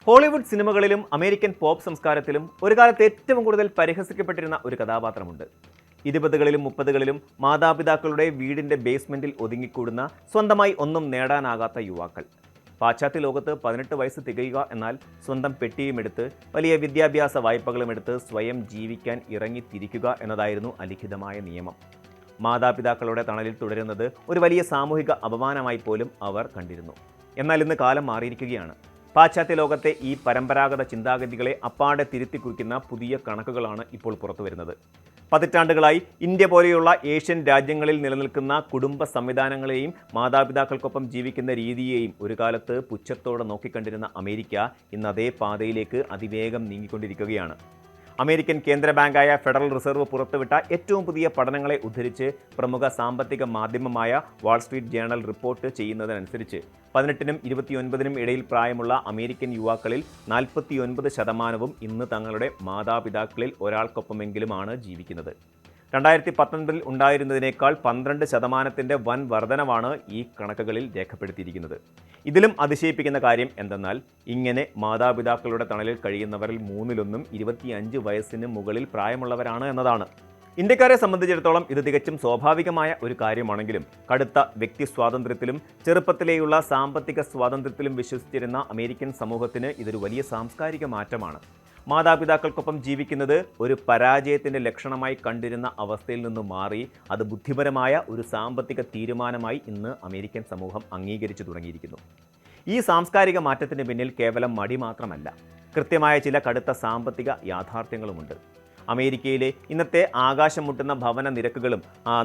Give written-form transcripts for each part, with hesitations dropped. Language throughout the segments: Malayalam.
ഹോളിവുഡ് സിനിമകളിലും അമേരിക്കൻ പോപ്പ് സംസ്കാരത്തിലും ഒരു കാലത്ത് ഏറ്റവും കൂടുതൽ പരിഹസിക്കപ്പെട്ടിരുന്ന ഒരു കഥാപാത്രമുണ്ട്. 20കളിലും 30കളിലും മാതാപിതാക്കളുടെ വീടിൻ്റെ ബേസ്മെൻറ്റിൽ ഒതുങ്ങിക്കൂടുന്ന സ്വന്തമായി ഒന്നും നേടാനാകാത്ത യുവാക്കൾ. പാശ്ചാത്യ ലോകത്ത് 18 വയസ്സ് തികയുക എന്നാൽ സ്വന്തം പെട്ടിയുമെടുത്ത് വലിയ വിദ്യാഭ്യാസ വായ്പകളുമെടുത്ത് സ്വയം ജീവിക്കാൻ ഇറങ്ങിത്തിരിക്കുക എന്നതായിരുന്നു അലിഖിതമായ നിയമം. മാതാപിതാക്കളുടെ തണലിൽ തുടരുന്നത് ഒരു വലിയ സാമൂഹിക അപമാനമായി പോലും അവർ കണ്ടിരുന്നു. എന്നാൽ ഇന്ന് കാലം മാറിയിരിക്കുകയാണ്. പാശ്ചാത്യ ലോകത്തെ ഈ പരമ്പരാഗത ചിന്താഗതികളെ അപ്പാടെ തിരുത്തിക്കുറിക്കുന്ന പുതിയ കണക്കുകളാണ് ഇപ്പോൾ പുറത്തു വരുന്നത്. പതിറ്റാണ്ടുകളായി ഇന്ത്യ പോലെയുള്ള ഏഷ്യൻ രാജ്യങ്ങളിൽ നിലനിൽക്കുന്ന കുടുംബ സംവിധാനങ്ങളെയും മാതാപിതാക്കൾക്കൊപ്പം ജീവിക്കുന്ന രീതിയെയും ഒരു കാലത്ത് പുച്ഛത്തോടെ നോക്കിക്കണ്ടിരുന്ന അമേരിക്ക ഇന്ന് അതേ പാതയിലേക്ക് അതിവേഗം നീങ്ങിക്കൊണ്ടിരിക്കുകയാണ്. അമേരിക്കൻ കേന്ദ്ര ബാങ്കായ ഫെഡറൽ റിസർവ് പുറത്തുവിട്ട ഏറ്റവും പുതിയ പഠനങ്ങളെ ഉദ്ധരിച്ച് പ്രമുഖ സാമ്പത്തിക മാധ്യമമായ വാൾസ്ട്രീറ്റ് ജേണൽ റിപ്പോർട്ട് ചെയ്യുന്നതിനനുസരിച്ച് 18നും 29നും ഇടയിൽ പ്രായമുള്ള അമേരിക്കൻ യുവാക്കളിൽ 49% ഇന്ന് തങ്ങളുടെ മാതാപിതാക്കളിൽ ഒരാൾക്കൊപ്പമെങ്കിലുമാണ് ജീവിക്കുന്നത്. 2019 ഉണ്ടായിരുന്നതിനേക്കാൾ 12% വൻ വർധനവാണ് ഈ കണക്കുകളിൽ രേഖപ്പെടുത്തിയിരിക്കുന്നത്. ഇതിലും അതിശയിപ്പിക്കുന്ന കാര്യം എന്തെന്നാൽ ഇങ്ങനെ മാതാപിതാക്കളുടെ തണലിൽ കഴിയുന്നവരിൽ 1/3 25 വയസ്സിന് മുകളിൽ പ്രായമുള്ളവരാണ് എന്നതാണ്. ഇന്ത്യക്കാരെ സംബന്ധിച്ചിടത്തോളം ഇത് തികച്ചും സ്വാഭാവികമായ ഒരു കാര്യമാണെങ്കിലും കടുത്ത വ്യക്തി സ്വാതന്ത്ര്യത്തിലും ചെറുപ്പത്തിലെയുള്ള സാമ്പത്തിക സ്വാതന്ത്ര്യത്തിലും വിശ്വസിച്ചിരുന്ന അമേരിക്കൻ സമൂഹത്തിന് ഇതൊരു വലിയ സാംസ്കാരിക മാറ്റമാണ്. മാതാപിതാക്കൾക്കൊപ്പം ജീവിക്കുന്നത് ഒരു പരാജയത്തിൻ്റെ ലക്ഷണമായി കണ്ടിരുന്ന അവസ്ഥയിൽ നിന്ന് മാറി അത് ബുദ്ധിപരമായ ഒരു സാമ്പത്തിക തീരുമാനമായി ഇന്ന് അമേരിക്കൻ സമൂഹം അംഗീകരിച്ചു തുടങ്ങിയിരിക്കുന്നു. ഈ സാംസ്കാരിക മാറ്റത്തിന് പിന്നിൽ കേവലം മടി മാത്രമല്ല, കൃത്യമായ ചില കടുത്ത സാമ്പത്തിക യാഥാർത്ഥ്യങ്ങളുമുണ്ട്. അമേരിക്കയിലെ ഇന്നത്തെ ആകാശം മുട്ടുന്ന ഭവന നിരക്കുകളും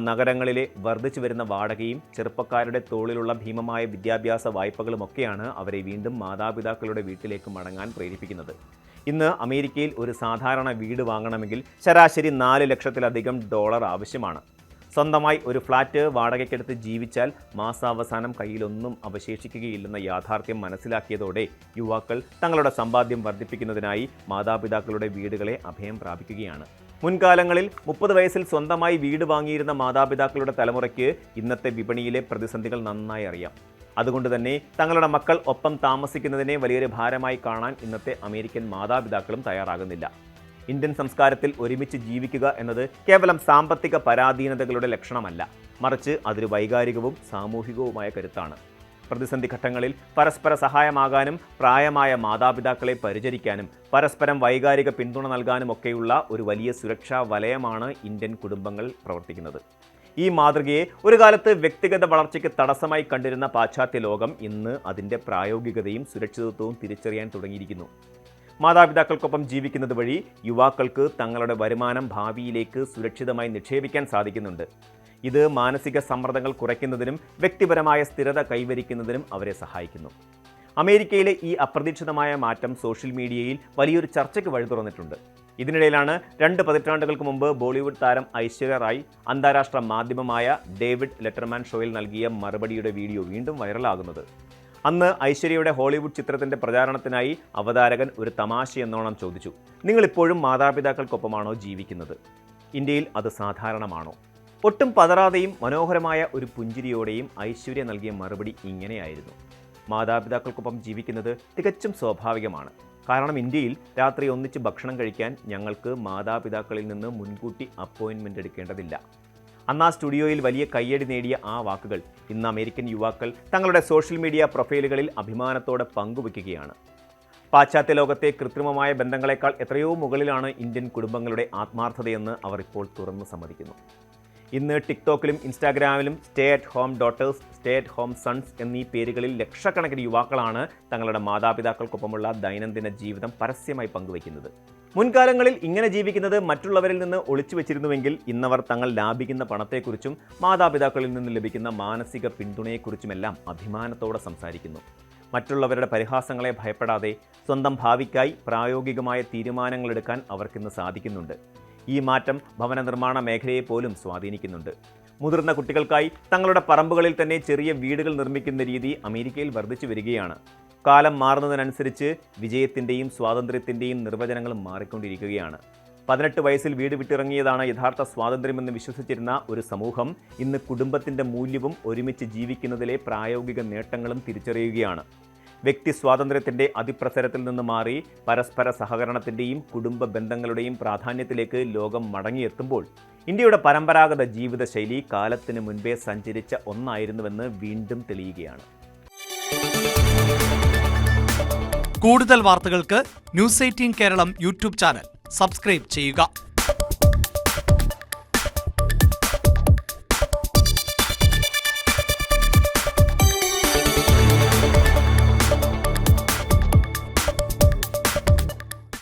നഗരങ്ങളിലെ വർദ്ധിച്ചു വരുന്ന വാടകയും ചെറുപ്പക്കാരുടെ തോളിലുള്ള ഭീമമായ വിദ്യാഭ്യാസ വായ്പകളുമൊക്കെയാണ് അവരെ വീണ്ടും മാതാപിതാക്കളുടെ വീട്ടിലേക്ക് മടങ്ങാൻ പ്രേരിപ്പിക്കുന്നത്. ഇന്ന് അമേരിക്കയിൽ ഒരു സാധാരണ വീട് വാങ്ങണമെങ്കിൽ ശരാശരി $4 ലക്ഷത്തിലധികം ആവശ്യമാണ്. സ്വന്തമായി ഒരു ഫ്ലാറ്റ് വാടകയ്ക്കെടുത്ത് ജീവിച്ചാൽ മാസാവസാനം കയ്യിലൊന്നും അവശേഷിക്കുകയില്ലെന്ന യാഥാർത്ഥ്യം മനസ്സിലാക്കിയതോടെ യുവാക്കൾ തങ്ങളുടെ സമ്പാദ്യം വർദ്ധിപ്പിക്കുന്നതിനായി മാതാപിതാക്കളുടെ വീടുകളെ അഭയം പ്രാപിക്കുകയാണ്. മുൻകാലങ്ങളിൽ 30 വയസ്സിൽ സ്വന്തമായി വീട് വാങ്ങിയിരുന്ന മാതാപിതാക്കളുടെ തലമുറയ്ക്ക് ഇന്നത്തെ വിപണിയിലെ പ്രതിസന്ധികൾ നന്നായി അറിയാം. അതുകൊണ്ട് തന്നെ തങ്ങളുടെ മക്കൾ ഒപ്പം താമസിക്കുന്നതിനെ വലിയൊരു ഭാരമായി കാണാൻ ഇന്നത്തെ അമേരിക്കൻ മാതാപിതാക്കളും തയ്യാറാകുന്നില്ല. ഇന്ത്യൻ സംസ്കാരത്തിൽ ഒരുമിച്ച് ജീവിക്കുക എന്നത് കേവലം സാമ്പത്തിക പരാധീനതകളുടെ ലക്ഷണമല്ല, മറിച്ച് അതൊരു വൈകാരികവും സാമൂഹികവുമായ കരുത്താണ്. പ്രതിസന്ധി ഘട്ടങ്ങളിൽ പരസ്പര സഹായമാകാനും പ്രായമായ മാതാപിതാക്കളെ പരിചരിക്കാനും പരസ്പരം വൈകാരിക പിന്തുണ നൽകാനുമൊക്കെയുള്ള ഒരു വലിയ സുരക്ഷാ വലയമാണ് ഇന്ത്യൻ കുടുംബങ്ങൾ പ്രവർത്തിക്കുന്നത്. ഈ മാതൃകയെ ഒരു കാലത്ത് വ്യക്തിഗത വളർച്ചയ്ക്ക് തടസ്സമായി കണ്ടിരുന്ന പാശ്ചാത്യ ലോകം ഇന്ന് അതിൻ്റെ പ്രായോഗികതയും സുരക്ഷിതത്വവും തിരിച്ചറിയാൻ തുടങ്ങിയിരിക്കുന്നു. മാതാപിതാക്കൾക്കൊപ്പം ജീവിക്കുന്നത് വഴി യുവാക്കൾക്ക് തങ്ങളുടെ വരുമാനം ഭാവിയിലേക്ക് സുരക്ഷിതമായി നിക്ഷേപിക്കാൻ സാധിക്കുന്നുണ്ട്. ഇത് മാനസിക സമ്മർദ്ദങ്ങൾ കുറയ്ക്കുന്നതിനും വ്യക്തിപരമായ സ്ഥിരത കൈവരിക്കുന്നതിനും അവരെ സഹായിക്കുന്നു. അമേരിക്കയിലെ ഈ അപ്രതീക്ഷിതമായ മാറ്റം സോഷ്യൽ മീഡിയയിൽ വലിയൊരു ചർച്ചയ്ക്ക് വഴി തുറന്നിട്ടുണ്ട്. ഇതിനിടയിലാണ് 2 പതിറ്റാണ്ടുകൾക്ക് മുമ്പ് ബോളിവുഡ് താരം ഐശ്വര്യ റായ് അന്താരാഷ്ട്ര മാധ്യമമായ ഡേവിഡ് ലെറ്റർമാൻ ഷോയിൽ നൽകിയ മറുപടിയുടെ വീഡിയോ വീണ്ടും വൈറലാകുന്നത്. അന്ന് ഐശ്വര്യയുടെ ഹോളിവുഡ് ചിത്രത്തിൻ്റെ പ്രചാരണത്തിനായി അവതാരകൻ ഒരു തമാശയെന്നോണം ചോദിച്ചു, നിങ്ങളിപ്പോഴും മാതാപിതാക്കൾക്കൊപ്പമാണോ ജീവിക്കുന്നത്? ഇന്ത്യയിൽ അത് സാധാരണമാണോ? ഒട്ടും പതറാതെയും മനോഹരമായ ഒരു പുഞ്ചിരിയോടെയും ഐശ്വര്യ നൽകിയ മറുപടി ഇങ്ങനെയായിരുന്നു, മാതാപിതാക്കൾക്കൊപ്പം ജീവിക്കുന്നത് തികച്ചും സ്വാഭാവികമാണ്. കാരണം ഇന്ത്യയിൽ രാത്രി ഒന്നിച്ച് ഭക്ഷണം കഴിക്കാൻ ഞങ്ങൾക്ക് മാതാപിതാക്കളിൽ നിന്ന് മുൻകൂട്ടി അപ്പോയിൻമെൻ്റ് എടുക്കേണ്ടതില്ല. അന്ന് ആ സ്റ്റുഡിയോയിൽ വലിയ കയ്യടി നേടിയ ആ വാക്കുകൾ ഇന്ന് അമേരിക്കൻ യുവാക്കൾ തങ്ങളുടെ സോഷ്യൽ മീഡിയ പ്രൊഫൈലുകളിൽ അഭിമാനത്തോടെ പങ്കുവയ്ക്കുകയാണ്. പാശ്ചാത്യ ലോകത്തെ കൃത്രിമമായ ബന്ധങ്ങളെക്കാൾ എത്രയോ മുകളിലാണ് ഇന്ത്യൻ കുടുംബങ്ങളുടെ ആത്മാർത്ഥതയെന്ന് അവർ ഇപ്പോൾ തുറന്നു സമ്മതിക്കുന്നു. ഇന്ന് ടിക്ടോക്കിലും ഇൻസ്റ്റാഗ്രാമിലും stay at home daughters, stay at home sons എന്നീ പേരുകളിൽ ലക്ഷക്കണക്കിന് യുവാക്കളാണ് തങ്ങളുടെ മാതാപിതാക്കൾക്കൊപ്പമുള്ള ദൈനംദിന ജീവിതം പരസ്യമായി പങ്കുവയ്ക്കുന്നത്. മുൻകാലങ്ങളിൽ ഇങ്ങനെ ജീവിക്കുന്നത് മറ്റുള്ളവരിൽ നിന്ന് ഒളിച്ചു വെച്ചിരുന്നുവെങ്കിൽ ഇന്നവർ തങ്ങൾ ലാഭിക്കുന്ന പണത്തെക്കുറിച്ചും മാതാപിതാക്കളിൽ നിന്ന് ലഭിക്കുന്ന മാനസിക പിന്തുണയെക്കുറിച്ചുമെല്ലാം അഭിമാനത്തോടെ സംസാരിക്കുന്നു. മറ്റുള്ളവരുടെ പരിഹാസങ്ങളെ ഭയപ്പെടാതെ സ്വന്തം ഭാവിക്കായി പ്രായോഗികമായ തീരുമാനങ്ങളെടുക്കാൻ അവർക്കിന്ന് സാധിക്കുന്നുണ്ട്. ഈ മാറ്റം ഭവന നിർമ്മാണ മേഖലയെ പോലും സ്വാധീനിക്കുന്നുണ്ട്. മുതിർന്ന കുട്ടികൾക്കായി തങ്ങളുടെ പറമ്പുകളിൽ തന്നെ ചെറിയ വീടുകൾ നിർമ്മിക്കുന്ന രീതി അമേരിക്കയിൽ വർദ്ധിച്ചു വരികയാണ്. കാലം മാറുന്നതിനനുസരിച്ച് വിജയത്തിൻ്റെയും സ്വാതന്ത്ര്യത്തിൻ്റെയും നിർവചനങ്ങളും മാറിക്കൊണ്ടിരിക്കുകയാണ്. 18 വയസ്സിൽ വീട് വിട്ടിറങ്ങിയതാണ് യഥാർത്ഥ സ്വാതന്ത്ര്യമെന്ന് വിശ്വസിച്ചിരുന്ന ഒരു സമൂഹം ഇന്ന് കുടുംബത്തിൻ്റെ മൂല്യവും ഒരുമിച്ച് ജീവിക്കുന്നതിലെ പ്രായോഗിക നേട്ടങ്ങളും തിരിച്ചറിയുകയാണ്. വ്യക്തി സ്വാതന്ത്ര്യത്തിൻ്റെ അതിപ്രസരത്തിൽ നിന്ന് മാറി പരസ്പര സഹകരണത്തിൻ്റെയും കുടുംബ ബന്ധങ്ങളുടെയും പ്രാധാന്യത്തിലേക്ക് ലോകം മടങ്ങിയെത്തുമ്പോൾ ഇന്ത്യയുടെ പരമ്പരാഗത ജീവിതശൈലി കാലത്തിന് മുൻപേ സഞ്ചരിച്ച ഒന്നായിരുന്നുവെന്ന് വീണ്ടും തെളിയുകയാണ്. കൂടുതൽ വാർത്തകൾക്ക് news 18 Keralam YouTube channel subscribe ചെയ്യുക.